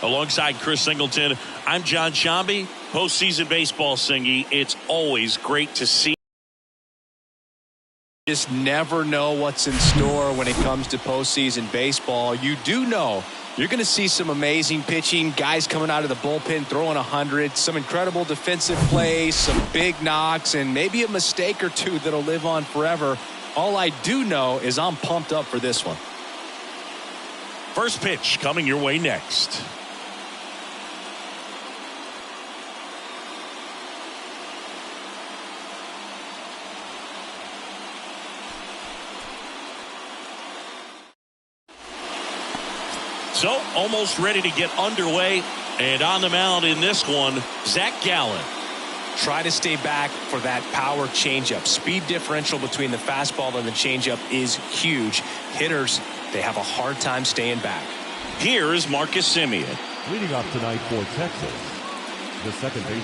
Alongside Chris Singleton, I'm John Shambi. Postseason baseball, Singy. It's always great to see. Just never know what's in store when it comes to postseason baseball. You do know you're going to see some amazing pitching, guys coming out of the bullpen throwing 100, some incredible defensive plays, some big knocks, and maybe a mistake or two that'll live on forever. All I do know is I'm pumped up for this one. First pitch coming your way next. So, almost ready to get underway. And on the mound in this one, Zach Gallen. Try to stay back for that power changeup. Speed differential between the fastball and the changeup is huge. Hitters, they have a hard time staying back. Here is Marcus Semien. Leading off tonight for Texas, the second baseman,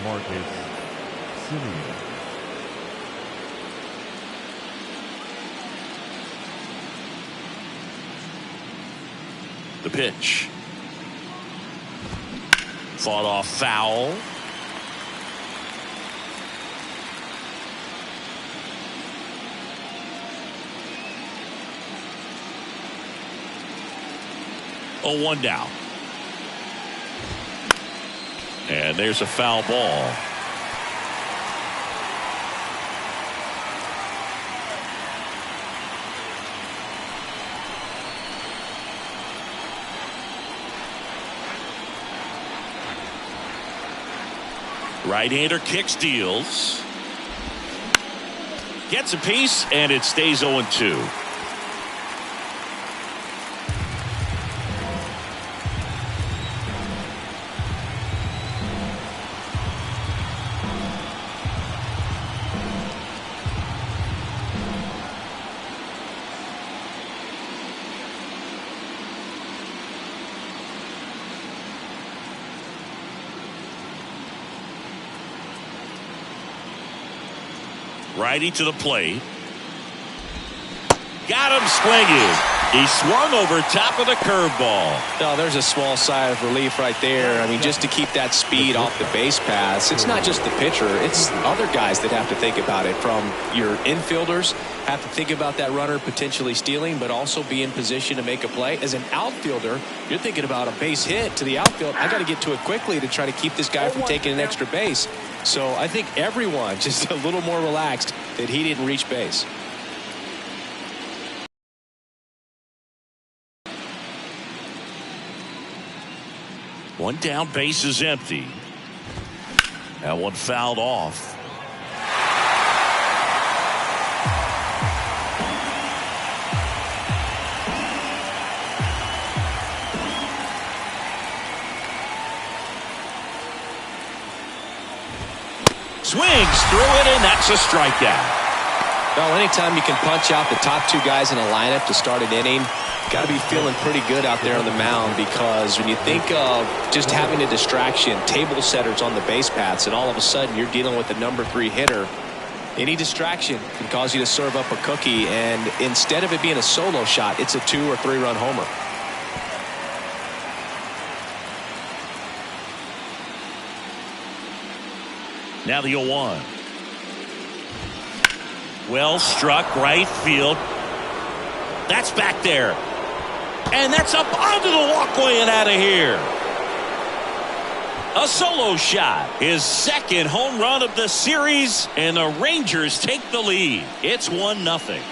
Marcus Semien. The pitch. Fought off foul. Oh, 1 down. And there's a foul ball. Right-hander kicks, deals. Gets a piece, and it stays 0-2. Righty to the plate. Got him swinging. He swung over top of the curveball. No, there's a small sigh of relief right there. I mean, just to keep that speed off the base paths. It's not just the pitcher. It's other guys that have to think about it. From your infielders have to think about that runner potentially stealing, but also be in position to make a play. As an outfielder, you're thinking about a base hit to the outfield. I got to get to it quickly to try to keep this guy from taking an extra base. So I think everyone just a little more relaxed that he didn't reach base. One down, base is empty. That one fouled off. Swings through it, and that's a strikeout. Well, anytime you can punch out the top two guys in a lineup to start an inning, got to be feeling pretty good out there on the mound, because when you think of just having a distraction, table setters on the base paths, and all of a sudden you're dealing with a number 3 hitter, any distraction can cause you to serve up a cookie, and instead of it being a solo shot, it's a 2 or 3 run homer. Now the 0-1. Well struck, right field. That's back there. And that's up onto the walkway and out of here. A solo shot. His second home run of the series, and the Rangers take the lead. It's 1-0.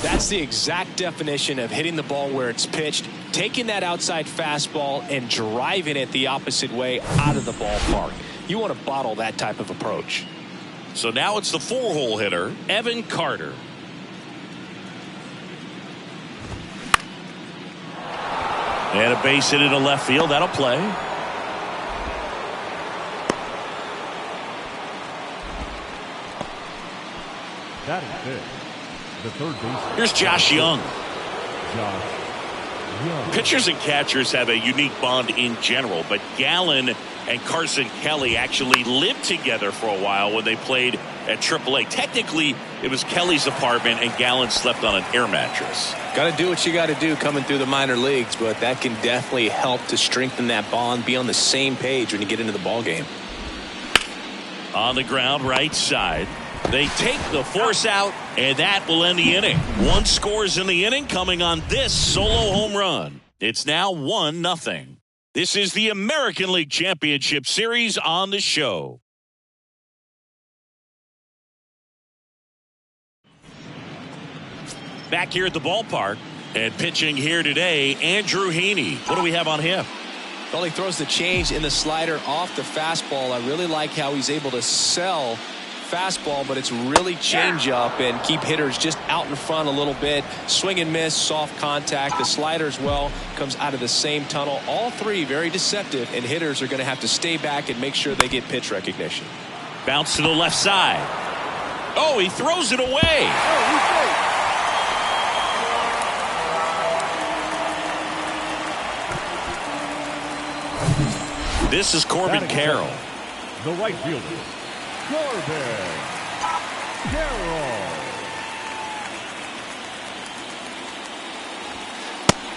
That's the exact definition of hitting the ball where it's pitched, taking that outside fastball and driving it the opposite way out of the ballpark. You want to bottle that type of approach. So now it's the 4-hole hitter, Evan Carter. And a base hit into left field. That'll play. That is it. The third baseman. Here's Josh Young. Josh Pitchers and catchers have a unique bond in general, but Gallen and Carson Kelly actually lived together for a while when they played at AAA. Technically, it was Kelly's apartment, and Gallen slept on an air mattress. Got to do what you got to do coming through the minor leagues, but that can definitely help to strengthen that bond, be on the same page when you get into the ball game. On the ground, right side. They take the force out, and that will end the inning. One scores in the inning coming on this solo home run. It's now 1-0. This is the American League Championship Series on the show. Back here at the ballpark and pitching here today, Andrew Heaney. What do we have on him? Well, he throws the change in the slider off the fastball. I really like how he's able to sell fastball, but it's really change up and keep hitters just out in front a little bit. Swing and miss, soft contact. The slider as well comes out of the same tunnel. All three very deceptive, and hitters are going to have to stay back and make sure they get pitch recognition. Bounce to the left side. Oh, he throws it away. This is Corbin Carroll. The right fielder, Corbin Carroll.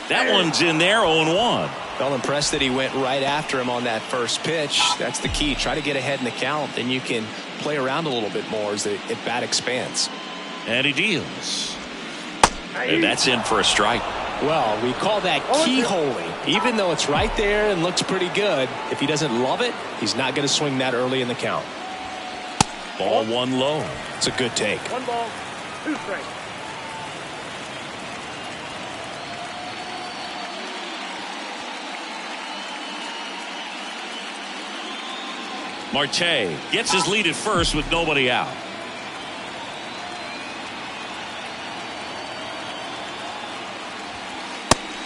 That one's in there, 0-1. Well, impressed that he went right after him on that first pitch. That's the key. Try to get ahead in the count, then you can play around a little bit more as the at-bat expands. And he deals. And that's in for a strike. Well, we call that keyholing. Even though it's right there and looks pretty good, if he doesn't love it, he's not going to swing that early in the count. Ball one low. It's a good take. 1 ball, 2 strikes. Marte gets his lead at first with nobody out.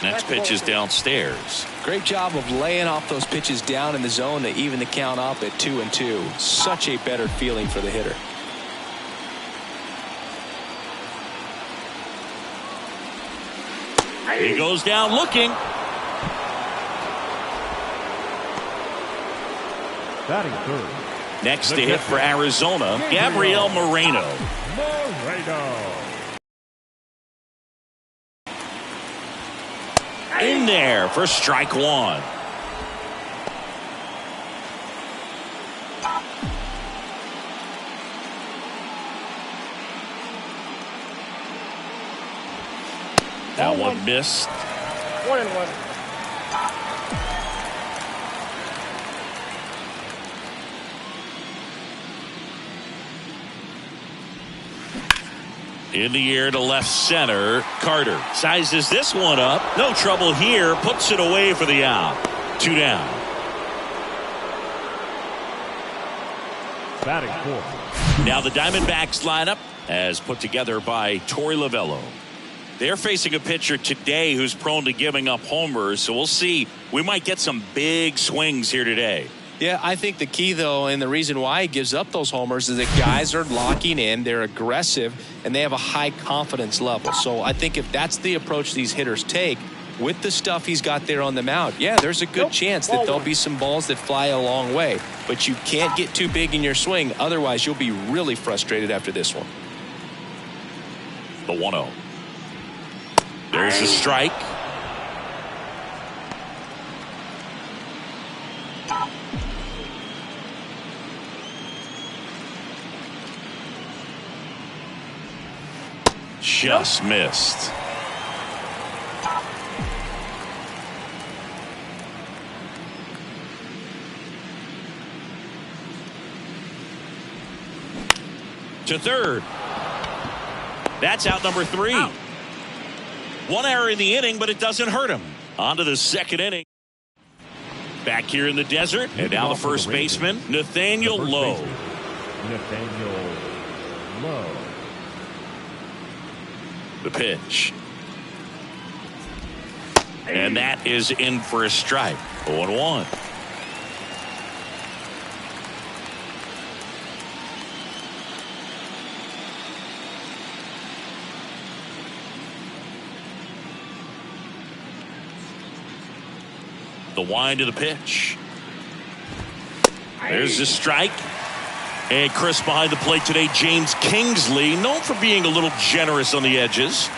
Next pitch is downstairs. Great job of laying off those pitches down in the zone to even the count up at 2-2. Such a better feeling for the hitter. He goes down looking. Batting third. Next to hit for Arizona, Gabriel Moreno. In there for strike one. That one missed. 1-1. In the air to left center. Carter sizes this one up. No trouble here. Puts it away for the out. 2 down. Batting fourth. Now the Diamondbacks lineup as put together by Torey Lovello. They're facing a pitcher today who's prone to giving up homers. So we'll see. We might get some big swings here today. Yeah, I think the key, though, and the reason why he gives up those homers is that guys are locking in, they're aggressive, and they have a high confidence level. So I think if that's the approach these hitters take with the stuff he's got there on the mound, yeah, there's a good chance that there'll be some balls that fly a long way. But you can't get too big in your swing. Otherwise, you'll be really frustrated after this one. The 1-0. There's a strike. Just missed. To third. That's out number 3. Out. 1 error in the inning, but it doesn't hurt him. On to the second inning. Back here in the desert, and now the first baseman, Nathaniel Lowe. Nathaniel Lowe. The pitch. And that is in for a strike. 0-1. The wind of the pitch. There's the strike. And Chris behind the plate today, James Kingsley, known for being a little generous on the edges.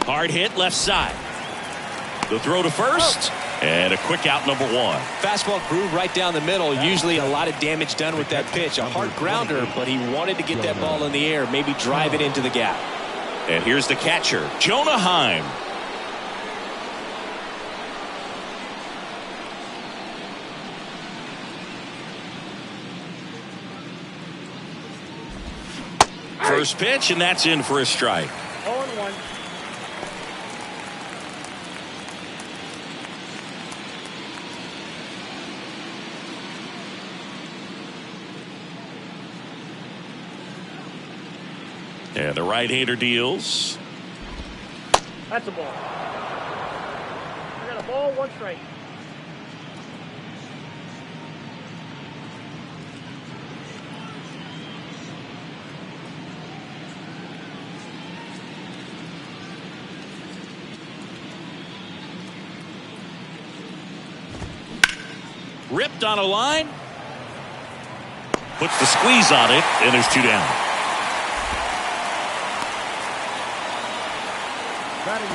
Hard hit left side. The throw to first. And a quick out, number one. Fastball groove right down the middle. Usually a lot of damage done with that pitch. A hard grounder, but he wanted to get that ball in the air, maybe drive it into the gap. And here's the catcher, Jonah Heim. First pitch, and that's in for a strike. 0-1. And the right-hander deals. That's a ball. I got a ball, 1 strike. Ripped on a line. Puts the squeeze on it, and there's 2 down. Batting in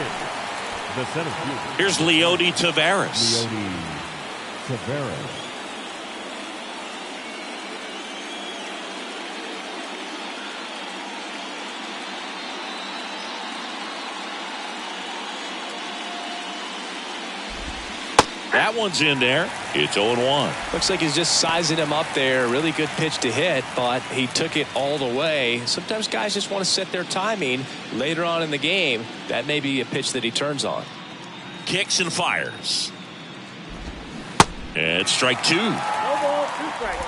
the center fielder. Here's Leody Taveras. Leody Taveras. That one's in there. It's 0-1. Looks like he's just sizing him up there. Really good pitch to hit, but he took it all the way. Sometimes guys just want to set their timing later on in the game. That may be a pitch that he turns on. Kicks and fires. And strike 2. No ball, 2 strikes.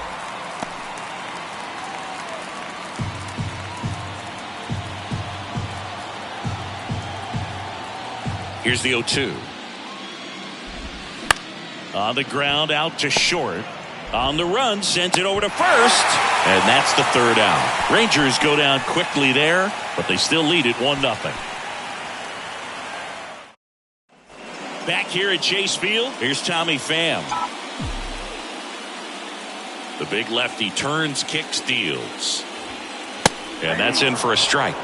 Here's the 0-2. On the ground, out to short. On the run, sends it over to first. And that's the 3rd out. Rangers go down quickly there, but they still lead it 1-0. Back here at Chase Field, here's Tommy Pham. The big lefty turns, kicks, deals. And that's in for a strike.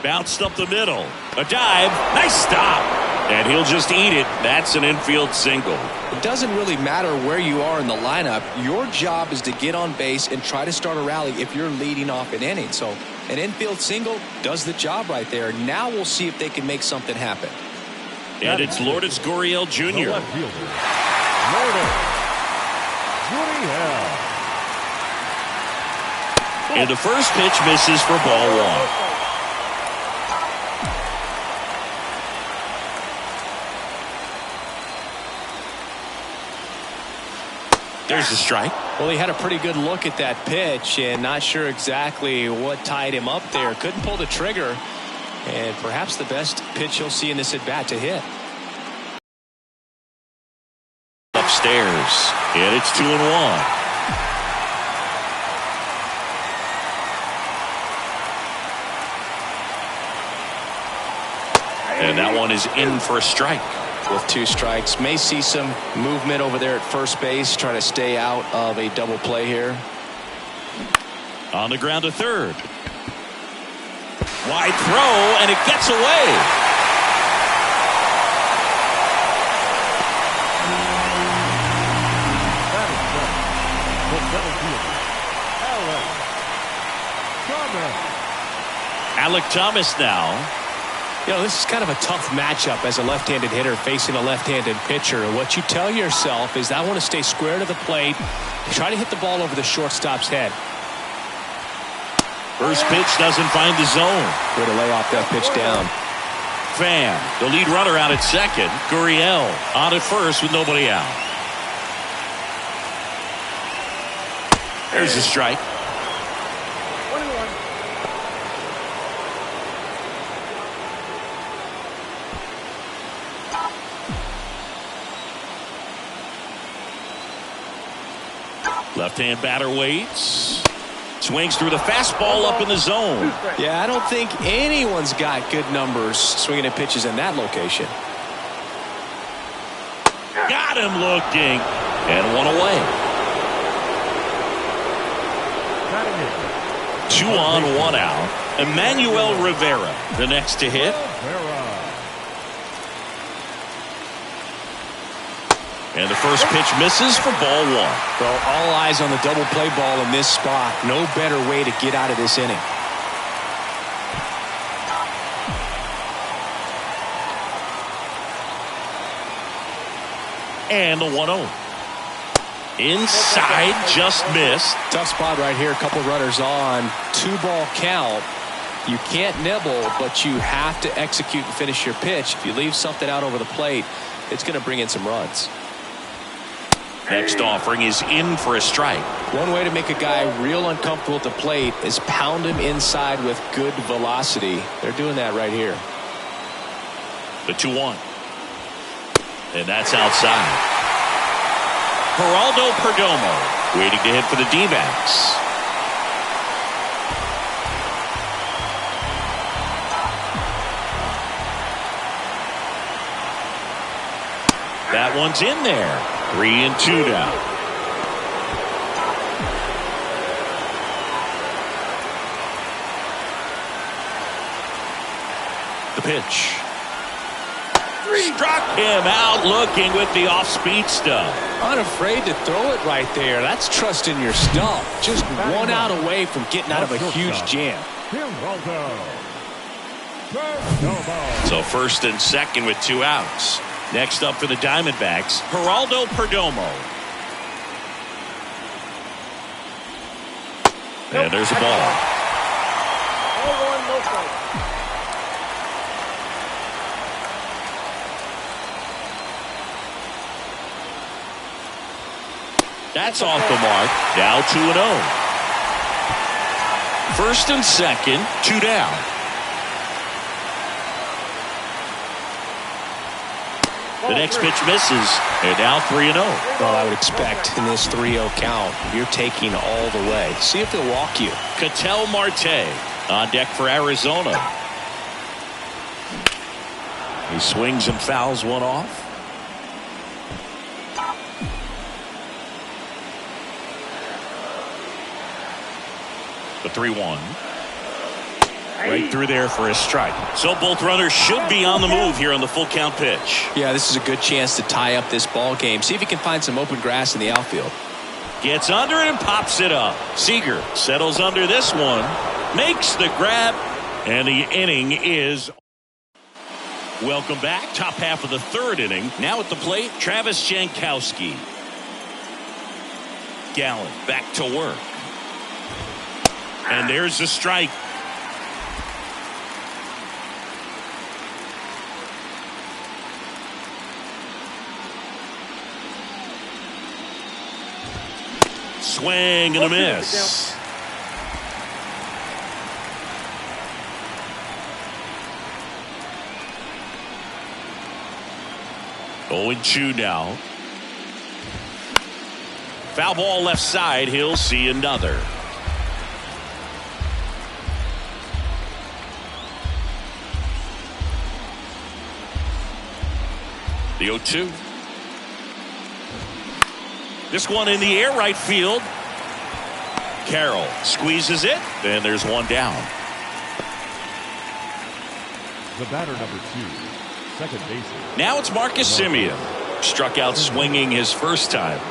Bounced up the middle. A dive. Nice stop. And he'll just eat it. That's an infield single. It doesn't really matter where you are in the lineup. Your job is to get on base and try to start a rally if you're leading off an inning. So an infield single does the job right there. Now we'll see if they can make something happen. And it's Lourdes Gurriel Jr. The left fielder, Lourdes Gurriel. And the first pitch misses for ball 1. There's the strike. Well, he had a pretty good look at that pitch and not sure exactly what tied him up there. Couldn't pull the trigger, and perhaps the best pitch you'll see in this at bat to hit. Upstairs, and it's 2-1. And that one is in for a strike. With 2 strikes, may see some movement over there at first base, trying to stay out of a double play here. On the ground to third. Wide throw, and it gets away. The center fielder, Alec Thomas now. You know, this is kind of a tough matchup as a left-handed hitter facing a left-handed pitcher. And what you tell yourself is, I want to stay square to the plate, try to hit the ball over the shortstop's head. First pitch doesn't find the zone. Way to lay off that pitch down. Pham, the lead runner out at second. Gurriel on at first with nobody out. There's the strike. 1-1. Left-hand batter waits. Swings through the fastball up in the zone. Yeah, I don't think anyone's got good numbers swinging at pitches in that location. Got him looking. And one away. 2 on, 1 out. Emmanuel Rivera, the next to hit. And the first pitch misses for ball 1. Well, all eyes on the double play ball in this spot. No better way to get out of this inning. And the 1-0. Inside, just missed. Tough spot right here. A couple runners on. 2-ball count. You can't nibble, but you have to execute and finish your pitch. If you leave something out over the plate, it's going to bring in some runs. Next offering is in for a strike. One way to make a guy real uncomfortable at the plate is pound him inside with good velocity. They're doing that right here. The 2-1. And that's outside. Geraldo Perdomo waiting to hit for the D-backs. That one's in there. 3-2 now. The pitch. Struck him out looking with the off-speed stuff. Unafraid to throw it right there. That's trusting your stuff. Just one out away from getting out of a huge jam. So first and second with 2 outs. Next up for the Diamondbacks, Geraldo Perdomo. And there's a ball. That's off the mark. Now 2-0. First and second, 2 down. The next pitch misses, and now 3-0. Well, I would expect in this 3-0 count, you're taking all the way. See if they'll walk you. Ketel Marte on deck for Arizona. He swings and fouls one off. The 3-1. Right through there for a strike. So both runners should be on the move here on the full count pitch. Yeah, this is a good chance to tie up this ball game. See if he can find some open grass in the outfield. Gets under it and pops it up. Seager settles under this one. Makes the grab. And the inning is... Welcome back. Top half of the 3rd inning. Now at the plate, Travis Jankowski. Gallen back to work. And there's the strike. Swing and a miss. Oh, and 2 now. Foul ball left side. He'll see another. The 0-2. This one in the air right field. Carroll squeezes it. Then there's one down. The batter number 2, second baseman. Now it's Marcus Semien. Struck out swinging his first time.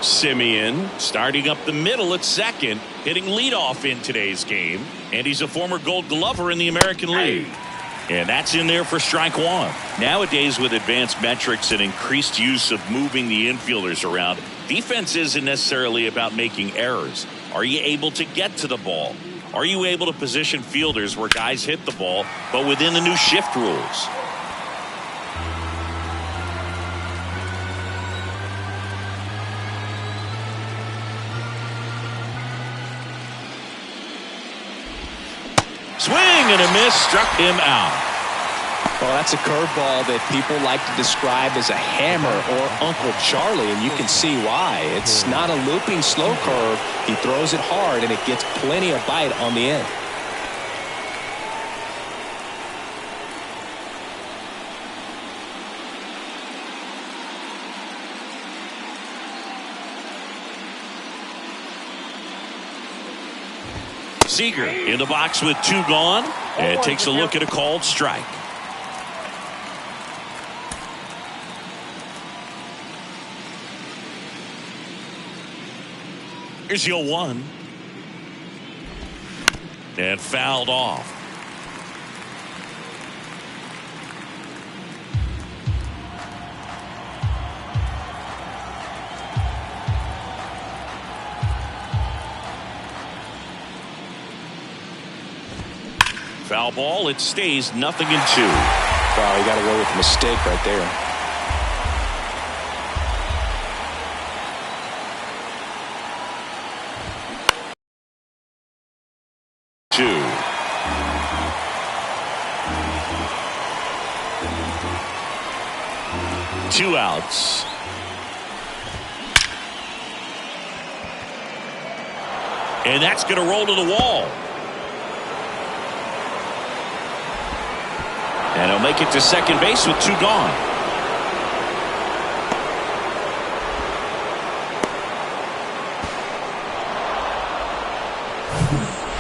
Semien starting up the middle at second, hitting leadoff in today's game. And he's a former Gold Glover in the American League. And that's in there for strike 1. Nowadays, with advanced metrics and increased use of moving the infielders around, defense isn't necessarily about making errors. Are you able to get to the ball? Are you able to position fielders where guys hit the ball, but within the new shift rules? Swing and a miss, struck him out. Well, that's a curveball that people like to describe as a hammer or Uncle Charlie, and you can see why. It's not a looping slow curve. He throws it hard, and it gets plenty of bite on the end. Seager in the box with 2 gone, and takes a look at a called strike. Here's your 1. And fouled off. Foul ball. It stays 0-2. Wow, you got away with a mistake right there. Two outs. And that's going to roll to the wall. And he'll make it to second base with 2 gone.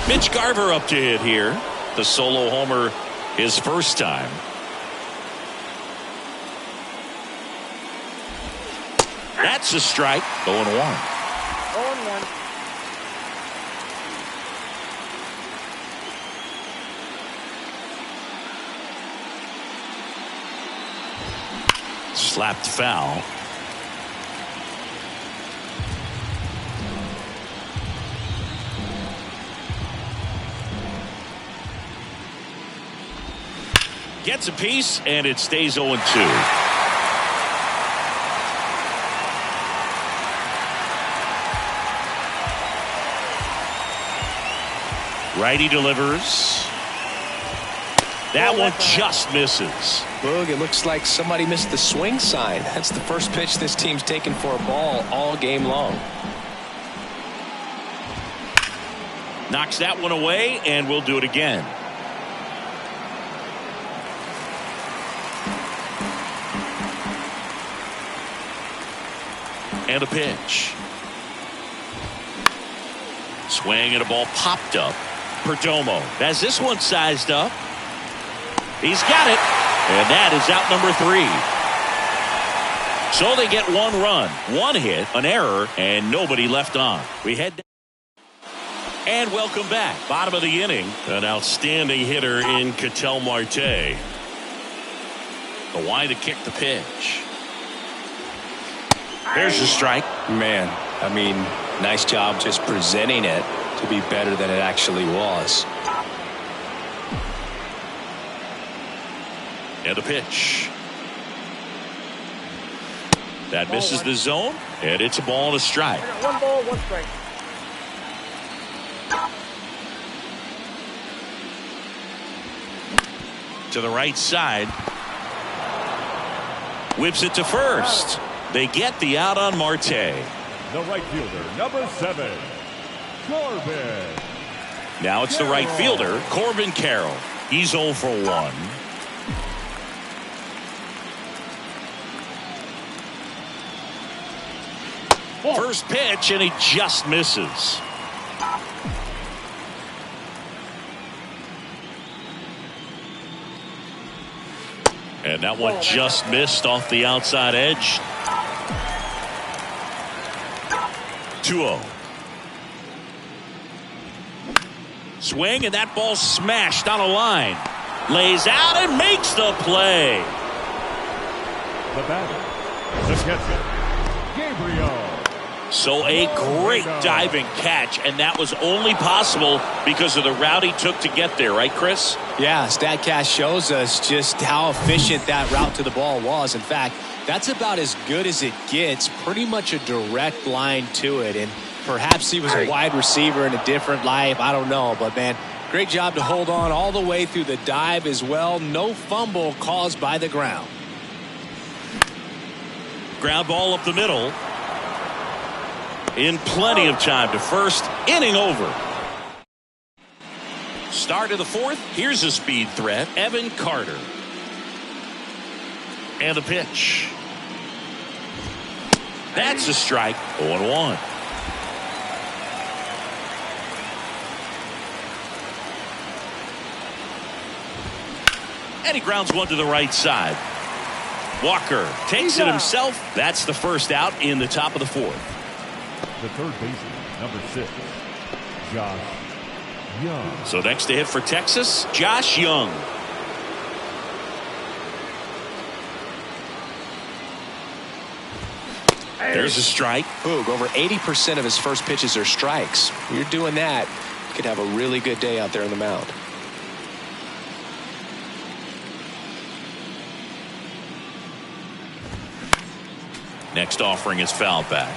Mitch Garver up to hit here. The solo homer his first time. That's a strike. 0-1. 0-1. Slapped foul. Gets a piece, and it stays 0-2. Righty delivers. That one just misses. Look, it looks like somebody missed the swing sign. That's the first pitch this team's taken for a ball all game long. Knocks that one away, and we'll do it again. And a pitch. Swing and a ball popped up. Perdomo has this one sized up. He's got it, and that is out number 3. So they get 1 run, 1 hit, an error, and nobody left on. We head down. And welcome back. Bottom of the inning, an outstanding hitter in Ketel Marte. The wide to kick the pitch. There's the strike. Man, I mean, nice job just presenting it to be better than it actually was. And a pitch. That misses the zone, and it's a ball and a strike. I got 1 ball, 1 strike. To the right side. Whips it to first. They get the out on Marte. The right fielder, number 7, Corbin. Now it's the right fielder, Corbin Carroll. He's 0 for 1. First pitch, and he just misses. And that one just missed off the outside edge. 2-0. Swing, and that ball smashed on a line. Lays out and makes the play. The batter, the catcher, Gabriel. So a great diving catch, and that was only possible because of the route he took to get there, right, Chris? Yeah, StatCast shows us just how efficient that route to the ball was. In fact, that's about as good as it gets, pretty much a direct line to it. And perhaps he was a wide receiver in a different life. I don't know. But, man, Great job to hold on all the way through the dive as well. No fumble caused by the ground. Ground ball up the middle. In plenty of time to first. Inning over. Start of the fourth. Here's a speed threat. Evan Carter. And the pitch. That's a strike. 0-1. And he grounds one to the right side. Walker takes it himself. That's the first out in the top of the fourth. The third baseman, number 6, Josh Young. So next to hit for Texas, Josh Young. There's a strike. Boog, over 80% of his first pitches are strikes. When you're doing that, you could have a really good day out there on the mound. Next offering is fouled back.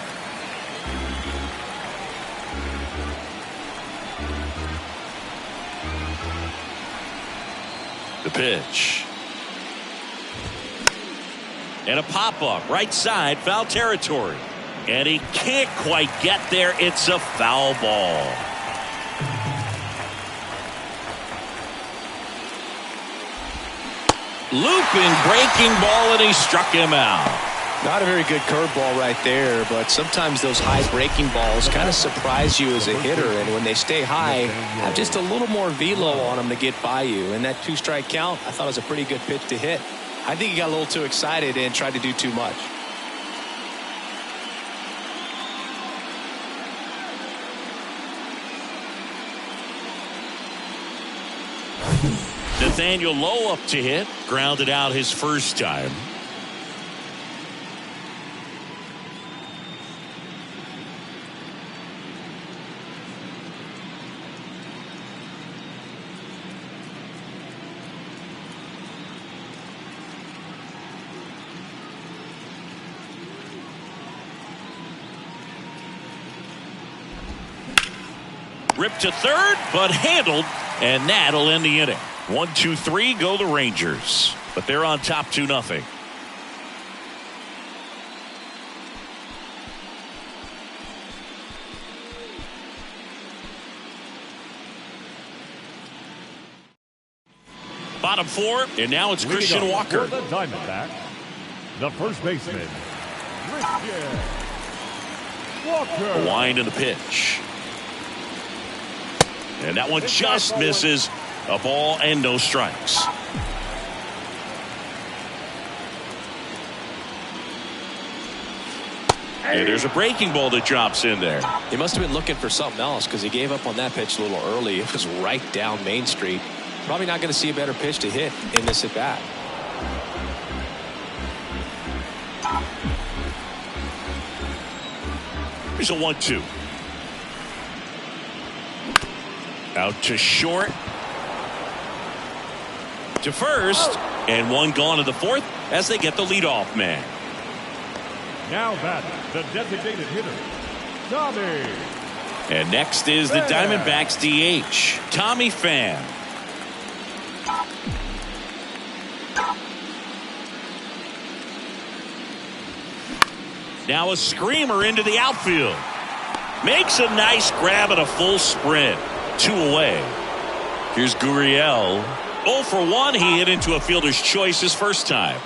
The pitch. And a pop-up right side, foul territory. And he can't quite get there. It's a foul ball. Looping, breaking ball, and he struck him out. Not a very good curveball right there, but sometimes those high breaking balls kind of surprise you as a hitter, and when they stay high, have just a little more velo on them to get by you. And that 2-strike count, I thought it was a pretty good pitch to hit. I think he got a little too excited and tried to do too much. Nathaniel Lowe up to hit, grounded out his first time. Ripped to third, but handled, and that'll end the inning. 1-2-3, go the Rangers. But they're on top 2-0. Bottom four, and now it's Christian Walker. For the Diamondbacks, the first baseman, Christian Walker. A wind in the pitch. And that one just misses. A ball and no strikes. And there's a breaking ball that drops in there. He must have been looking for something else because he gave up on that pitch a little early. It was right down Main Street. Probably not going to see a better pitch to hit in this at bat. Here's a 1-2. Out to short. To first. And one gone to the fourth as they get the leadoff man. Now batting, the designated hitter, Tommy. And next is the Diamondbacks DH, Tommy Pham. Now a screamer into the outfield. Makes a nice grab at a full sprint. 2 away. Here's Gurriel. 0 for 1. He hit into a fielder's choice his first time.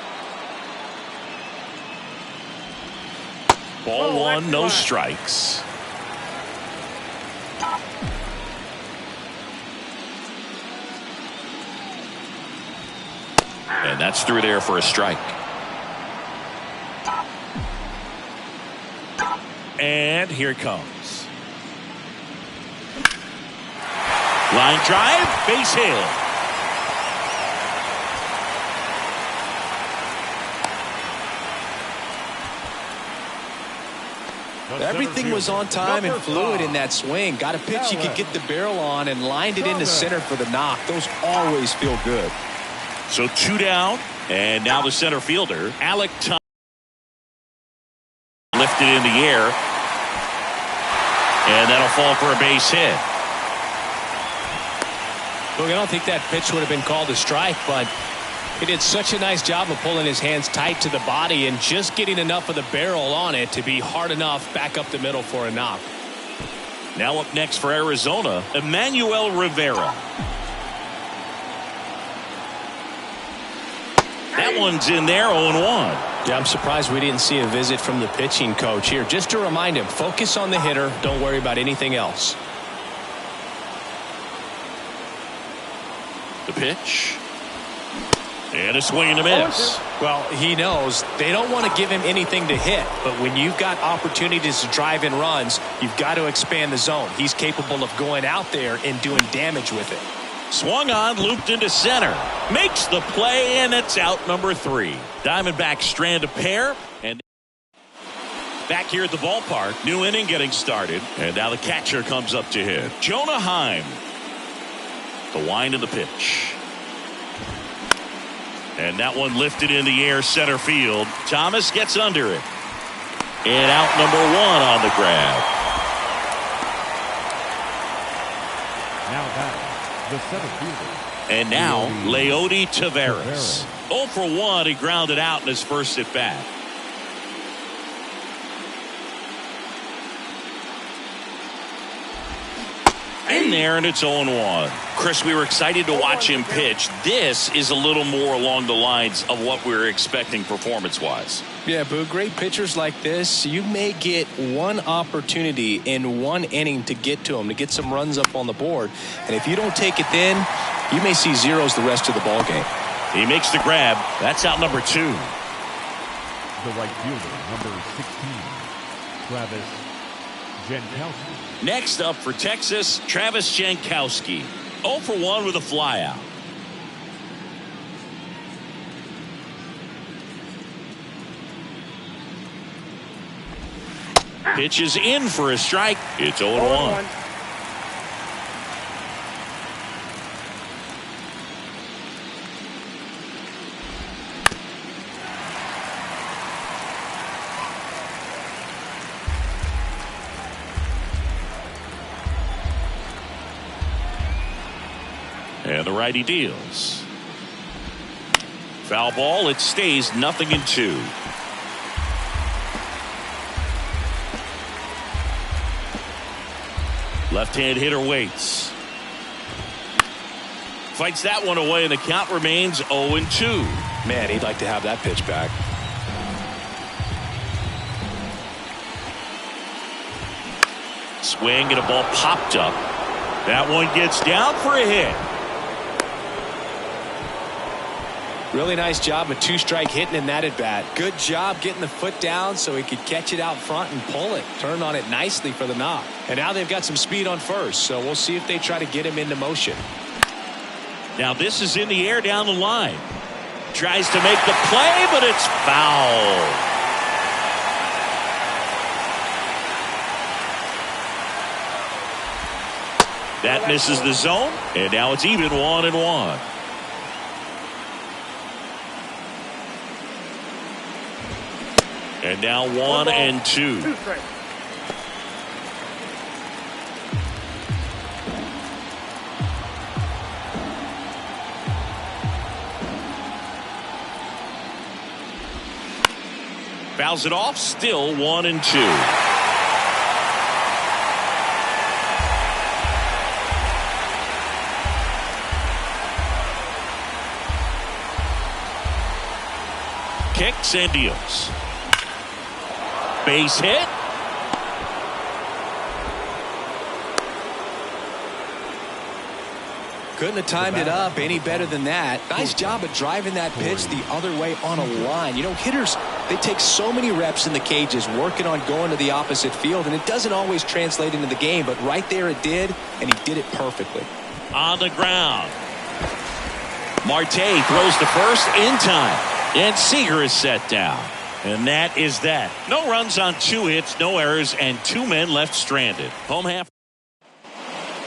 Ball 1, no strikes. And that's through there for a strike. And here it comes. Line drive, base hit. Everything was on time and fluid in that swing. Got a pitch you could get the barrel on and lined it into center for the knock. Those always feel good. So 2 down, and now the center fielder, Alec Thomas, lifted in the air, and that'll fall for a base hit. Look, I don't think that pitch would have been called a strike, but he did such a nice job of pulling his hands tight to the body and just getting enough of the barrel on it to be hard enough back up the middle for a knock. Now up next for Arizona, Emmanuel Rivera. That one's in there, 0-1. Yeah, I'm surprised we didn't see a visit from the pitching coach here. Just to remind him, focus on the hitter. Don't worry about anything else. The pitch. And a swing and a miss. Well, he knows they don't want to give him anything to hit. But when you've got opportunities to drive in runs, you've got to expand the zone. He's capable of going out there and doing damage with it. Swung on, looped into center. Makes the play, and it's out number 3. Diamondbacks strand a pair. And back here at the ballpark, new inning getting started. And now the catcher comes up to hit. Jonah Heim. The wind of the pitch. And that one lifted in the air center field. Thomas gets under it. And out number 1 on the grab. Now back, the center fielder. And now Leody Taveras. 0 for 1. He grounded out in his first at bat. In there, and it's 0-1. Chris, we were excited to watch him pitch. This is a little more along the lines of what we were expecting performance-wise. Yeah, Boo, great pitchers like this, you may get one opportunity in one inning to get to them, to get some runs up on the board. And if you don't take it then, you may see zeros the rest of the ball game. He makes the grab. That's out number 2. The right fielder, number 16, Travis Jankowski. Next up for Texas, Travis Jankowski. 0 for 1 with a flyout. Pitch is in for a strike. It's 0-1. And the righty deals. Foul ball. It stays 0-2. Left-hand hitter waits. Fights that one away, and the count remains 0-2. Man, he'd like to have that pitch back. Swing and a ball popped up. That one gets down for a hit. Really nice job of 2-strike hitting in that at bat. Good job getting the foot down so he could catch it out front and pull it. Turn on it nicely for the knock. And now they've got some speed on first, so we'll see if they try to get him into motion. Now this is in the air down the line. Tries to make the play, but it's foul. That misses the zone, and now it's even 1-1. And now 1-2. 2 strikes. Fouls it off, still 1-2. Kicks and deals. Base hit. Couldn't have timed it up any better than that. Nice job of driving that pitch the other way on a line. You know, hitters, they take so many reps in the cages working on going to the opposite field, and it doesn't always translate into the game, but right there it did, and he did it perfectly. On the ground. Marte throws to first in time, and Seager is set down. And that is that. No runs on 2 hits, no errors, and 2 men left stranded. Home half.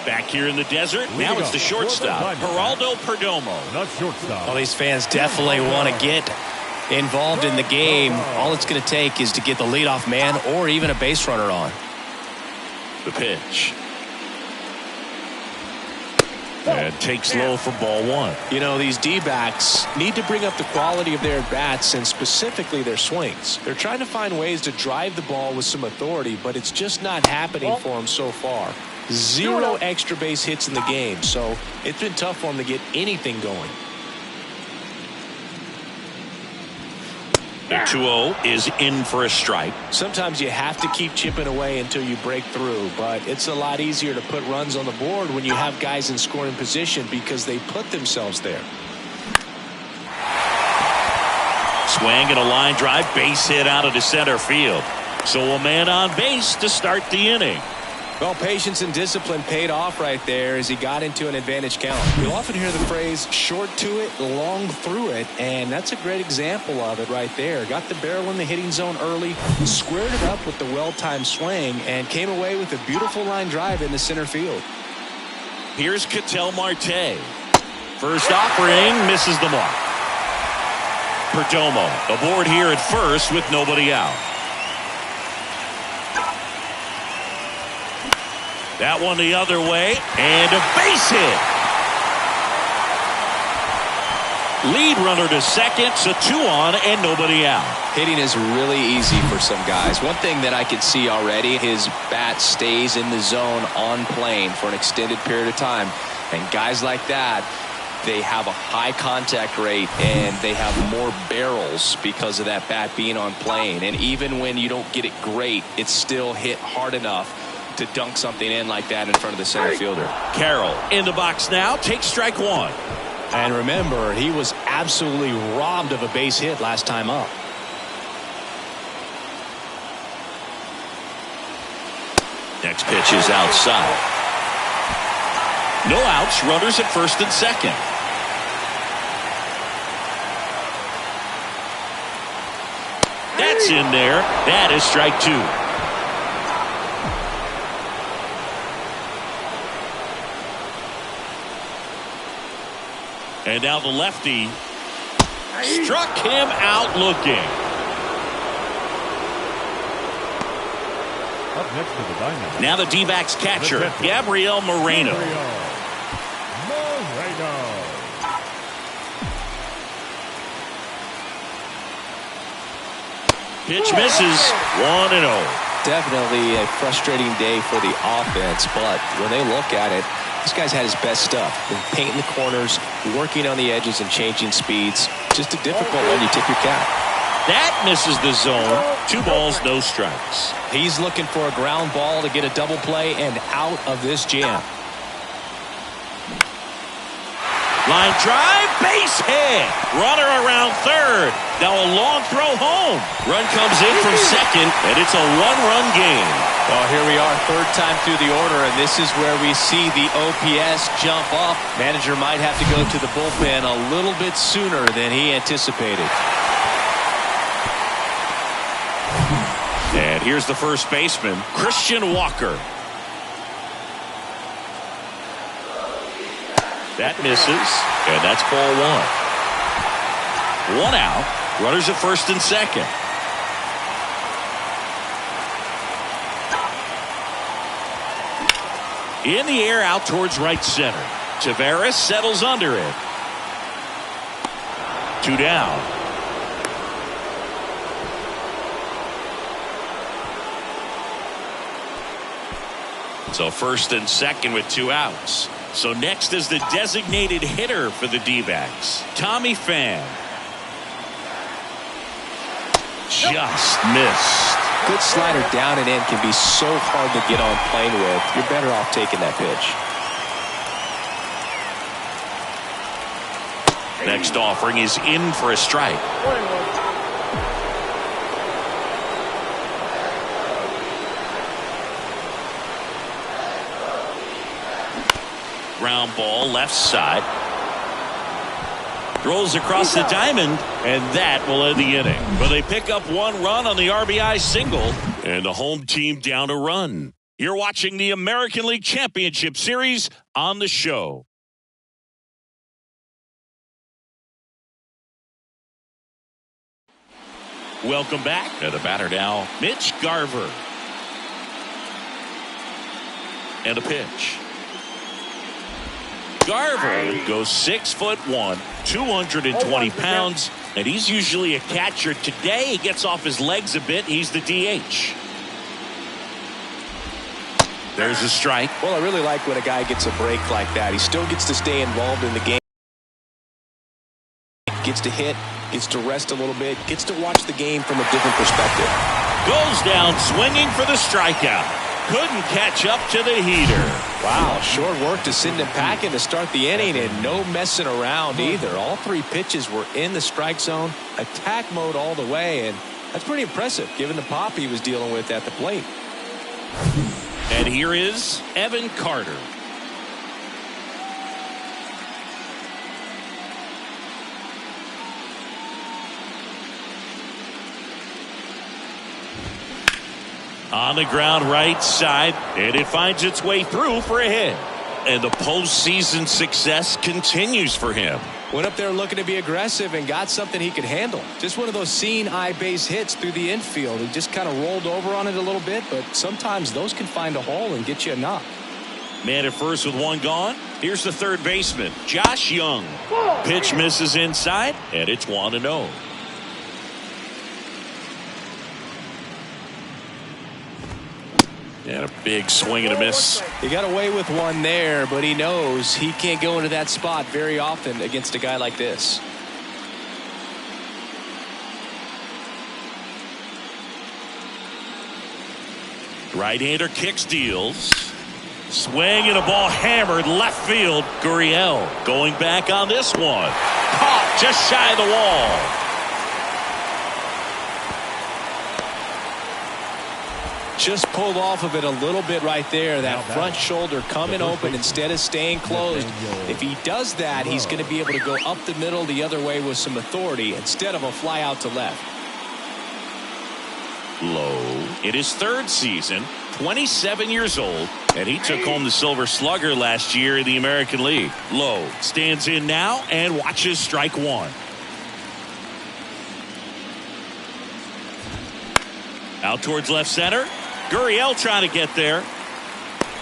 Back here in the desert. Now it's the shortstop, Geraldo Perdomo. Not shortstop. Well, these fans definitely want to get involved in the game. All it's going to take is to get the leadoff man or even a base runner on. The pitch. And takes low for ball one. You know, these D-backs need to bring up the quality of their bats and specifically their swings. They're trying to find ways to drive the ball with some authority, but it's just not happening for them so far. 0 extra base hits in the game, so it's been tough for them to get anything going. The 2-0 is in for a strike. Sometimes you have to keep chipping away until you break through, but it's a lot easier to put runs on the board when you have guys in scoring position because they put themselves there. Swing and a line drive, base hit out of the center field. So a man on base to start the inning. Well, patience and discipline paid off right there as he got into an advantage count. You'll often hear the phrase short to it, long through it, and that's a great example of it right there. Got the barrel in the hitting zone early, squared it up with the well-timed swing, and came away with a beautiful line drive in the center field. Here's Ketel Marte. First offering, misses the mark. Perdomo aboard here at first with nobody out. That one the other way, and a base hit. Lead runner to second, so 2 on and nobody out. Hitting is really easy for some guys. One thing that I can see already, his bat stays in the zone on plane for an extended period of time. And guys like that, they have a high contact rate and they have more barrels because of that bat being on plane. And even when you don't get it great, it's still hit hard enough to dunk something in like that in front of the center fielder. Carroll in the box now, takes strike one. And remember, he was absolutely robbed of a base hit last time up. Next pitch is outside. No outs, runners at first and second. That's in there. That is strike 2. And now the lefty struck him out looking. Up next to the Diamondbacks. Now the D-backs catcher, Gabriel Moreno. Pitch misses, 1-0. Definitely a frustrating day for the offense, but when they look at it, this guy's had his best stuff. Been painting the corners, working on the edges and changing speeds. Just a difficult one, you tip your cap. That misses the zone. 2 balls, no strikes. He's looking for a ground ball to get a double play and out of this jam. Line drive, base hit. Runner around third. Now a long throw home. Run comes in from second, and it's a 1-run game. Well, here we are, third time through the order, and this is where we see the OPS jump up. Manager might have to go to the bullpen a little bit sooner than he anticipated. And here's the first baseman, Christian Walker. That misses, and that's ball 1. 1 out, runners at first and second. In the air out towards right center. Taveras settles under it. 2 down. So first and second with 2 outs. So next is the designated hitter for the D-backs, Tommy Pham. Just missed. Good slider down and in can be so hard to get on plane with. You're better off taking that pitch. Next offering is in for a strike. Ground ball left side. Throws across the diamond, and that will end the inning. But they pick up 1 run on the RBI single, and the home team down a run. You're watching the American League Championship Series on the show. Welcome back. And the batter now, Mitch Garver. And a pitch. Garver goes 6'1", 220 pounds, and he's usually a catcher. Today he gets off his legs a bit. He's the DH. There's a strike. Well, I really like when a guy gets a break like that. He still gets to stay involved in the game. Gets to hit, gets to rest a little bit, gets to watch the game from a different perspective. Goes down swinging for the strikeout. Couldn't catch up to the heater. Wow, short work to send him packing to start the inning, and no messing around either. All three pitches were in the strike zone, attack mode all the way, and that's pretty impressive given the pop he was dealing with at the plate. And here is Evan Carter. On the ground right side, and it finds its way through for a hit. And the postseason success continues for him. Went up there looking to be aggressive and got something he could handle. Just one of those seeing eye base hits through the infield. He just kind of rolled over on it a little bit, but sometimes those can find a hole and get you a knock. Man at first with one gone. Here's the third baseman, Josh Young. Pitch misses inside, and it's 1-0. And a big swing and a miss. He got away with one there, but he knows he can't go into that spot very often against a guy like this. Right-hander kicks, deals. Swing and a ball hammered left field. Gurriel going back on this one. Caught just shy of the wall. Just pulled off of it a little bit right there. That front shoulder coming open instead of staying closed. If he does that, he's going to be able to go up the middle the other way with some authority instead of a fly out to left. Low in his third season, 27 years old, and he took home the Silver Slugger last year in the American League. Low stands in now and watches strike one. Out towards left center. Gurriel trying to get there.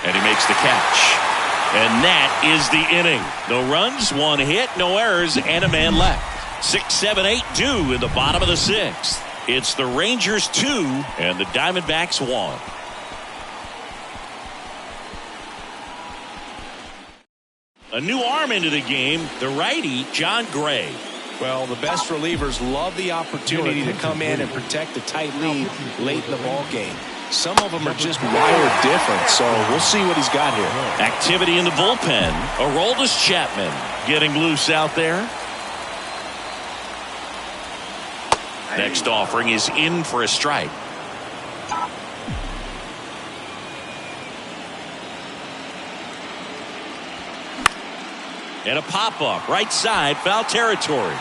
And he makes the catch. And that is the inning. No runs, one hit, no errors, and a man left. 6, 7, 8 due in the bottom of the sixth. It's the Rangers 2 and the Diamondbacks 1. A new arm into the game, the righty, John Gray. Well, the best relievers love the opportunity to come in and protect a tight lead late in the ball game. Some of them are just wired different, so we'll see what he's got here. Activity in the bullpen. Aroldis Chapman getting loose out there. Next offering is in for a strike. And a pop-up right side, foul territory.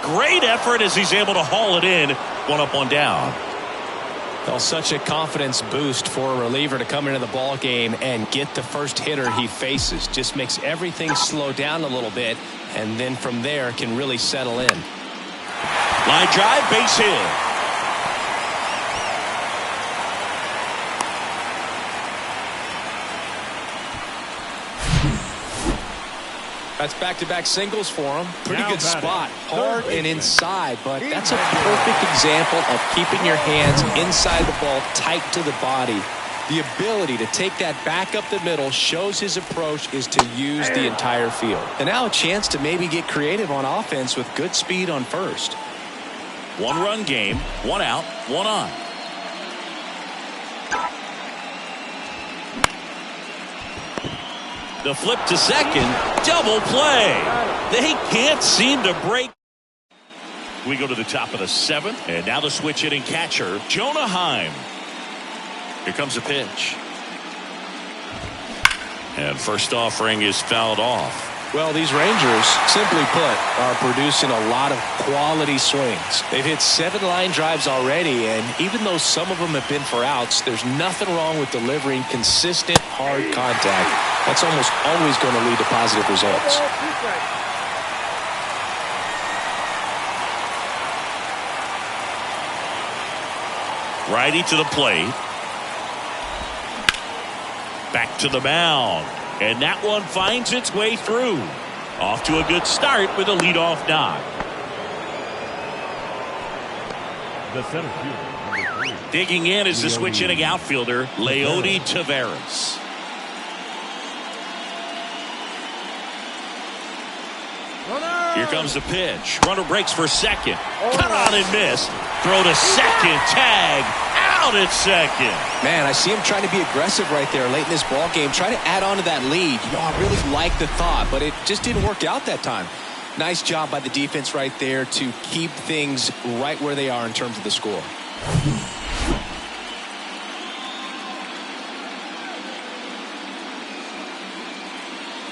Great effort as he's able to haul it in. One up, one down. Well, such a confidence boost for a reliever to come into the ball game and get the first hitter he faces. Just makes everything slow down a little bit, and then from there can really settle in. Line drive, base hit. That's back-to-back singles for him. Pretty good spot. Hard and inside, but that's a perfect example of keeping your hands inside the ball, tight to the body. The ability to take that back up the middle shows his approach is to use the entire field. And now a chance to maybe get creative on offense with good speed on first. One-run game, one out, one on. The flip to second, double play. They can't seem to break. We go to the top of the seventh, and now the switch hitting catcher, Jonah Heim. Here comes a pitch. And first offering is fouled off. Well, these Rangers, simply put, are producing a lot of quality swings. They've hit 7 line drives already, and even though some of them have been for outs, there's nothing wrong with delivering consistent, hard contact. That's almost always going to lead to positive results. Righty to the plate. Back to the mound. And that one finds its way through. Off to a good start with a leadoff knock. The center fielder, number 3. Digging in is the switch hitting outfielder, Leody Taveras. Here comes the pitch. Runner breaks for second. Cut on and missed. Throw to second. Tag. Out at second. Man, I see him trying to be aggressive right there late in this ball game. Try to add on to that lead. You know, I really like the thought, but it just didn't work out that time. Nice job by the defense right there to keep things right where they are in terms of the score.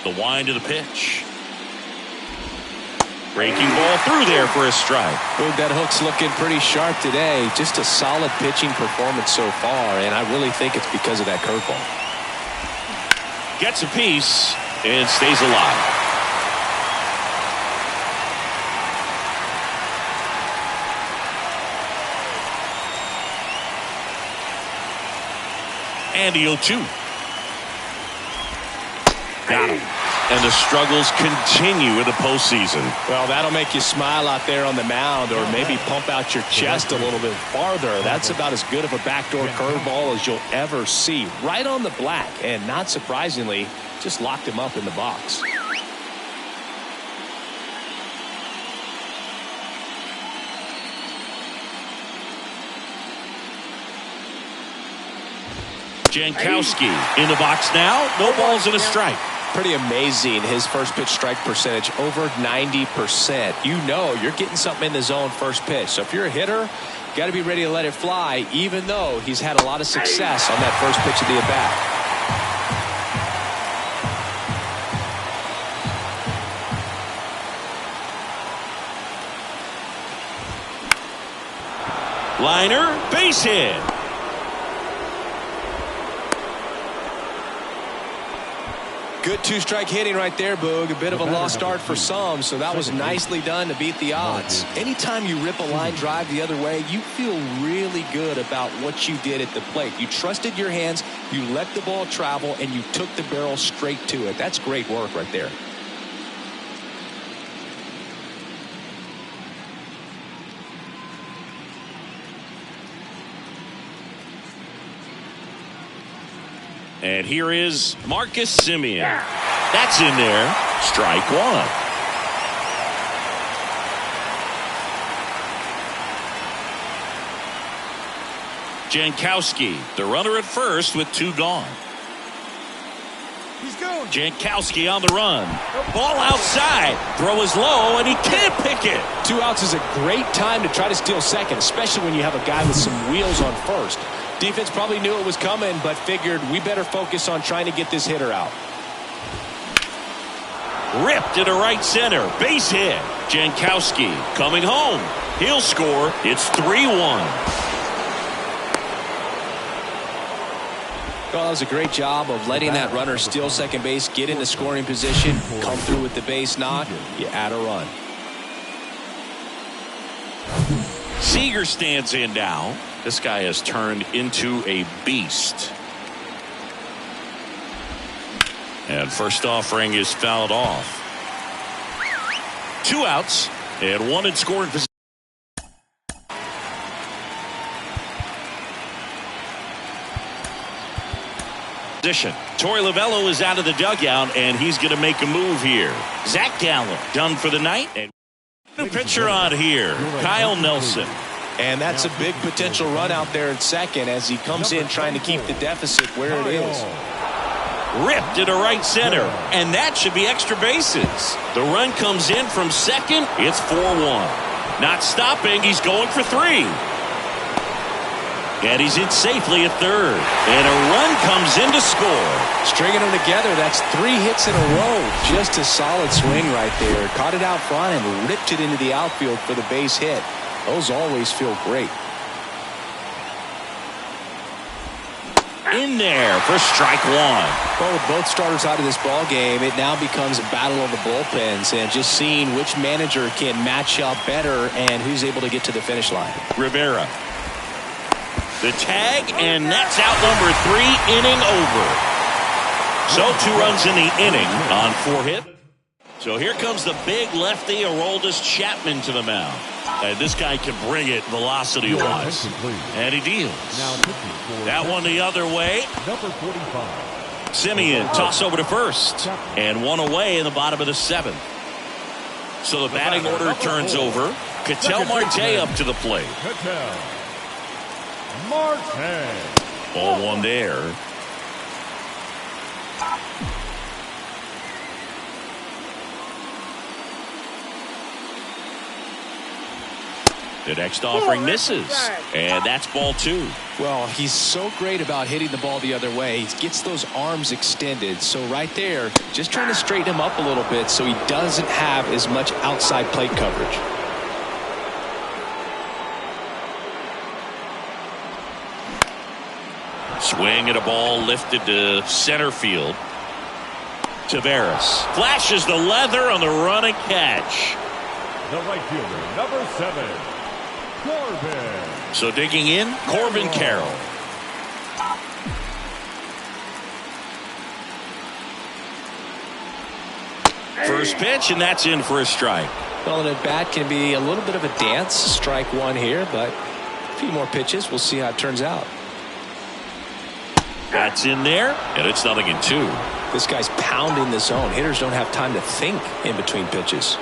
The wind of the pitch. Breaking ball through there for a strike. Boog, that hook's looking pretty sharp today. Just a solid pitching performance so far, and I really think it's because of that curveball. Gets a piece and stays alive. And the 0-2. Got him. And the struggles continue in the postseason. Well, that'll make you smile out there on the mound, or maybe pump out your chest a little bit farther. That's about as good of a backdoor curveball as you'll ever see. Right on the black, and not surprisingly, just locked him up in the box. Jankowski in the box now. No balls and a strike. Pretty amazing, his first pitch strike percentage over 90%. You know you're getting something in the zone first pitch. So if you're a hitter, you got to be ready to let it fly, even though he's had a lot of success on that first pitch of the at-bat. Liner, base hit. Good two-strike hitting right there, Boog. A bit of a lost start for some, so that was nicely done to beat the odds. Anytime you rip a line drive the other way, you feel really good about what you did at the plate. You trusted your hands, you let the ball travel, and you took the barrel straight to it. That's great work right there. And here is Marcus Semien. That's in there. Strike one. Jankowski, the runner at first with two gone. He's going. Jankowski on the run. Ball outside. Throw is low, and he can't pick it. 2 outs is a great time to try to steal second, especially when you have a guy with some wheels on first. Defense probably knew it was coming, but figured we better focus on trying to get this hitter out. Ripped into right center. Base hit. Jankowski coming home. He'll score. It's 3-1. Well, that was a great job of letting that runner steal second base, get into scoring position, come through with the base knock. You add a run. Seager stands in now. This guy has turned into a beast. And first offering is fouled off. 2 outs and 1 in scoring position. Torey Lovullo is out of the dugout, and he's going to make a move here. Zach Gallen done for the night. And the pitcher on here, Kyle Nelson. And that's a big potential run out there at second as he comes in trying to keep the deficit where it is. Ripped into right center, and that should be extra bases. The run comes in from second. It's 4-1. Not stopping. He's going for 3. And he's in safely at third. And a run comes in to score. Stringing them together, that's 3 hits in a row. Just a solid swing right there. Caught it out front and ripped it into the outfield for the base hit. Those always feel great. In there for strike 1. Well, with both starters out of this ball game, it now becomes a battle of the bullpens and just seeing which manager can match up better and who's able to get to the finish line. Rivera. The tag, and that's out number 3, inning over. So 2 runs in the inning on 4 hits. So here comes the big lefty Aroldis Chapman to the mound. And this guy can bring it velocity-wise. And he deals. That one the other way. Number 45. Simeon toss over to first. And 1 away in the bottom of the 7th. So the batting order turns over. Ketel Marte up to the plate. Ketel Marte. Ball 1 there. The next offering misses. And that's ball 2. Well, he's so great about hitting the ball the other way. He gets those arms extended. So right there, just trying to straighten him up a little bit so he doesn't have as much outside plate coverage. Swing at a ball lifted to center field. Taveras flashes the leather on the running catch. The right fielder, number 7, Corbin. So digging in, Corbin Carroll. First pitch, and that's in for a strike. Well, an at-bat can be a little bit of a dance. Strike 1 here, but a few more pitches. We'll see how it turns out. That's in there, and it's 0-2. This guy's pounding the zone. Hitters don't have time to think in between pitches.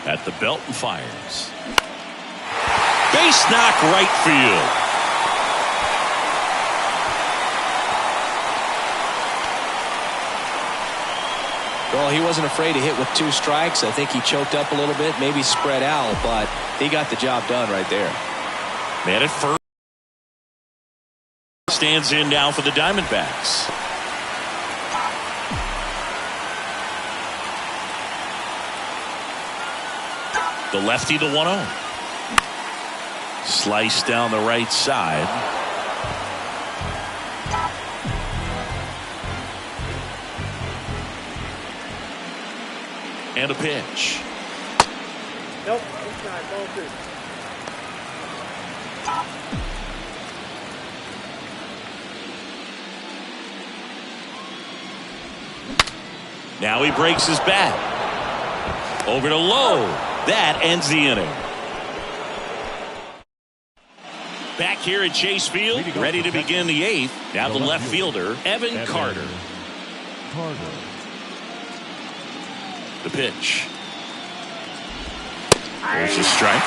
At the belt and fires. Base knock right field. Well, he wasn't afraid to hit with 2 strikes. I think he choked up a little bit, maybe spread out, but he got the job done right there. Man at first. Stands in now for the Diamondbacks. The lefty, the 1-0. Slice down the right side. And a pitch. Nope, inside, ball 2. Now he breaks his bat. Over to Lowe. That ends the inning. Back here at Chase Field, ready to begin the 8th. Now the left fielder, Evan Carter. The pitch. There's a strike.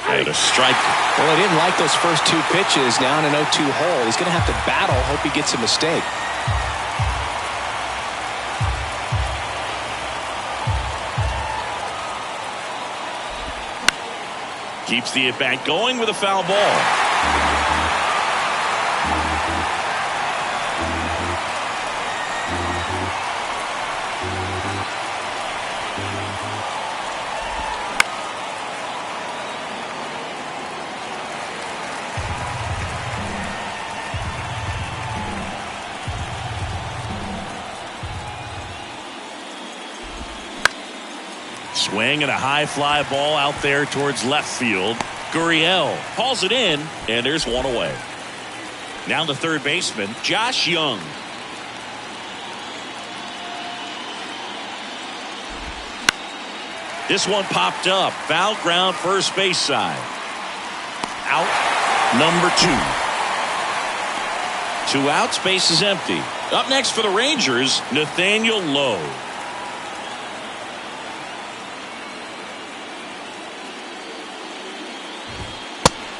And a strike. Well, he didn't like those first 2 pitches. Now in an 0-2 hole. He's going to have to battle. Hope he gets a mistake. Keeps the at-bat going with a foul ball. Swing and a high fly ball out there towards left field. Gurriel hauls it in, and there's 1 away. Now the third baseman, Josh Young. This one popped up. Foul ground first base side. Out number 2. 2 outs, base is empty. Up next for the Rangers, Nathaniel Lowe.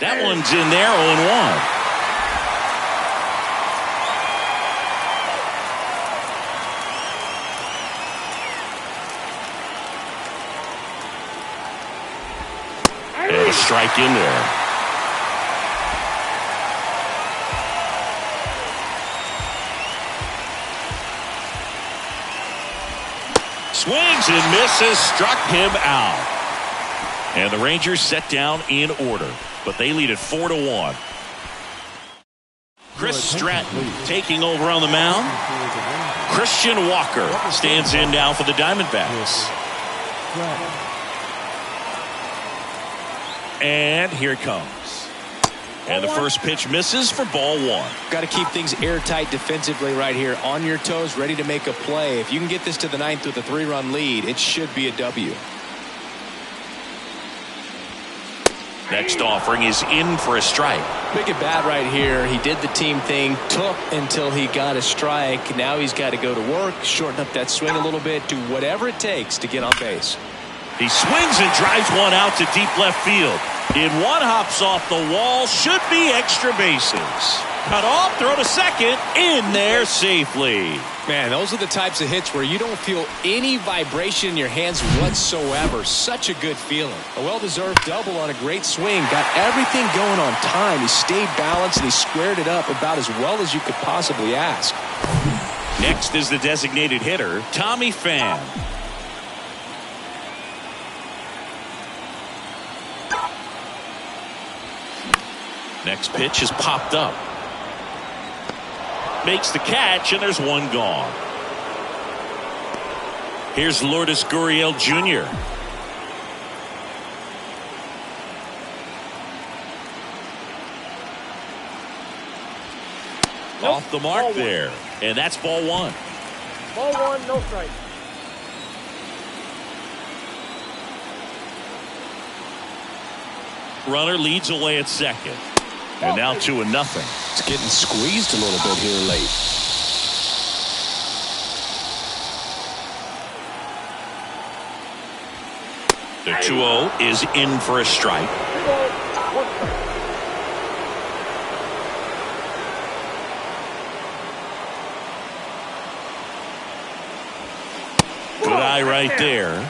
That one's in there, 0-1. And a strike in there. swings and misses, struck him out. And the Rangers set down in order, but they lead it 4-1. Chris Stratton taking over on the mound. Christian Walker stands in now for the Diamondbacks. And here it comes. And the first pitch misses for ball one. Got to keep things airtight defensively right here. On your toes, ready to make a play. If you can get this to the ninth with a 3-run lead, it should be a W. Next offering is in for a strike. Big at bat right here. He did the team thing, took until he got a strike. Now he's got to go to work, shorten up that swing a little bit, do whatever it takes to get on base. He swings and drives one out to deep left field. In one, hops off the wall, should be extra bases. Cut off, throw to second, in there safely. Man, those are the types of hits where you don't feel any vibration in your hands whatsoever. Such a good feeling. A well-deserved double on a great swing. Got everything going on time. He stayed balanced and he squared it up about as well as you could possibly ask. Next is the designated hitter, Tommy Pham. Next pitch is popped up. Makes the catch, and there's one gone. Here's Lourdes Gurriel Jr. Off the mark there, and that's ball one. Ball one, no strike. Runner leads away at second. And now 2-0. It's getting squeezed a little bit here late. The 2-0 is in for a strike. 2-0, 1 strike. Good eye right there.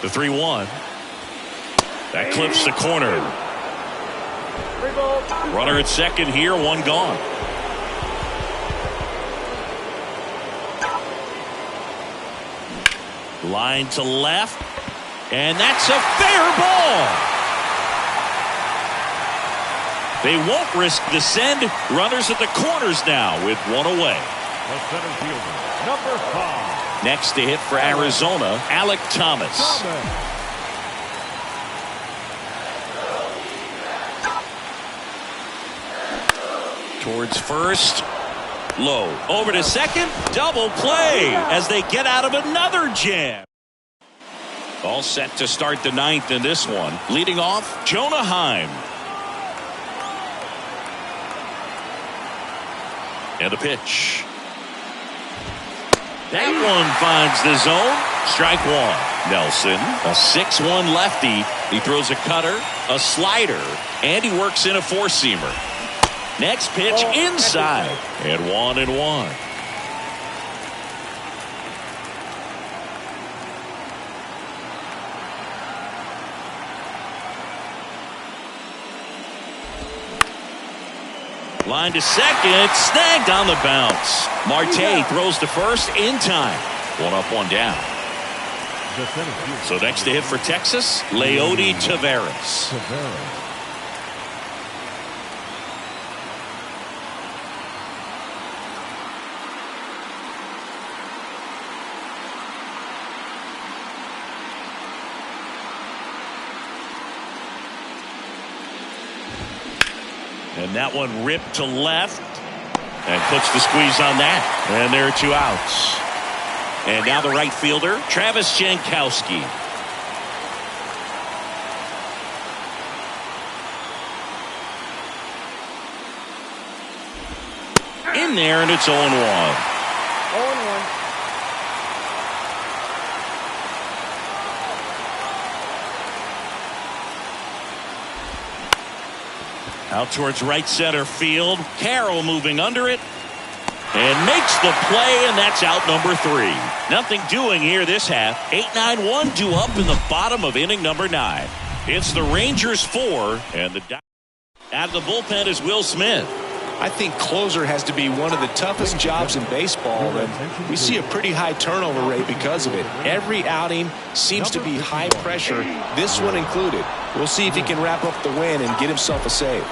The 3-1. That clips the corner. 3 balls, 2 Runner at second here, one gone. Line to left. And that's a fair ball. They won't risk the send. Runners at the corners now with one away. The center fielder, number 5. Next to hit for Arizona, Alec Thomas. Towards first. Low. Over to second. Double play as they get out of another jam. All set to start the ninth in this one. Leading off, Jonah Heim. And the pitch. That one finds the zone. Strike one. Nelson, a 6-1 lefty. He throws a cutter, a slider, and he works in a four-seamer. Next pitch inside. And 1-1. Line to second, snagged on the bounce. Marte throws to first in time. 1 up, 1 down. So next to hit for Texas, Leody Taveras. And that one ripped to left and puts the squeeze on that. And there are 2 outs. And now the right fielder, Travis Jankowski. In there, and it's 0-1. 0-1. Out towards right center field. Carroll moving under it. And makes the play, and that's out number 3. Nothing doing here this half. 8-9-1 due up in the bottom of inning number 9. It's the Rangers 4 and the Out of the bullpen is Will Smith. I think closer has to be one of the toughest jobs in baseball, and we see a pretty high turnover rate because of it. Every outing seems to be high pressure, this one included. We'll see if he can wrap up the win and get himself a save.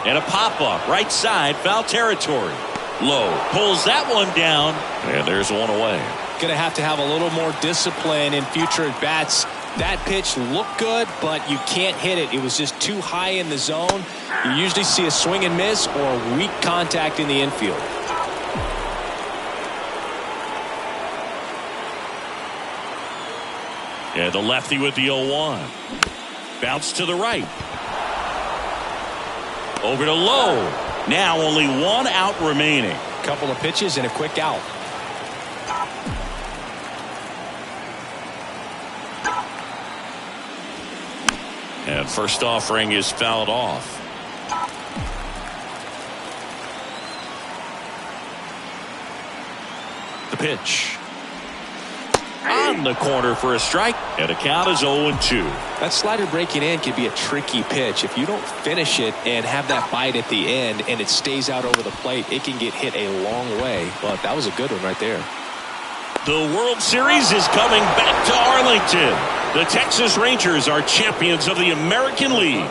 And a pop-up right side, foul territory. Low pulls that one down, and there's one away. Going to have a little more discipline in future at bats. That pitch looked good, but you can't hit it. It was just too high in the zone. You usually see a swing and miss or weak contact in the infield. And the lefty with the 0-1. Bounce to the right. Over to Low. Now only one out remaining. Couple of pitches and a quick out. And first offering is fouled off. The pitch. On the corner for a strike. And a count is 0-2. That slider breaking in can be a tricky pitch. If you don't finish it and have that bite at the end and it stays out over the plate, it can get hit a long way. But that was a good one right there. The World Series is coming back to Arlington. The Texas Rangers are champions of the American League.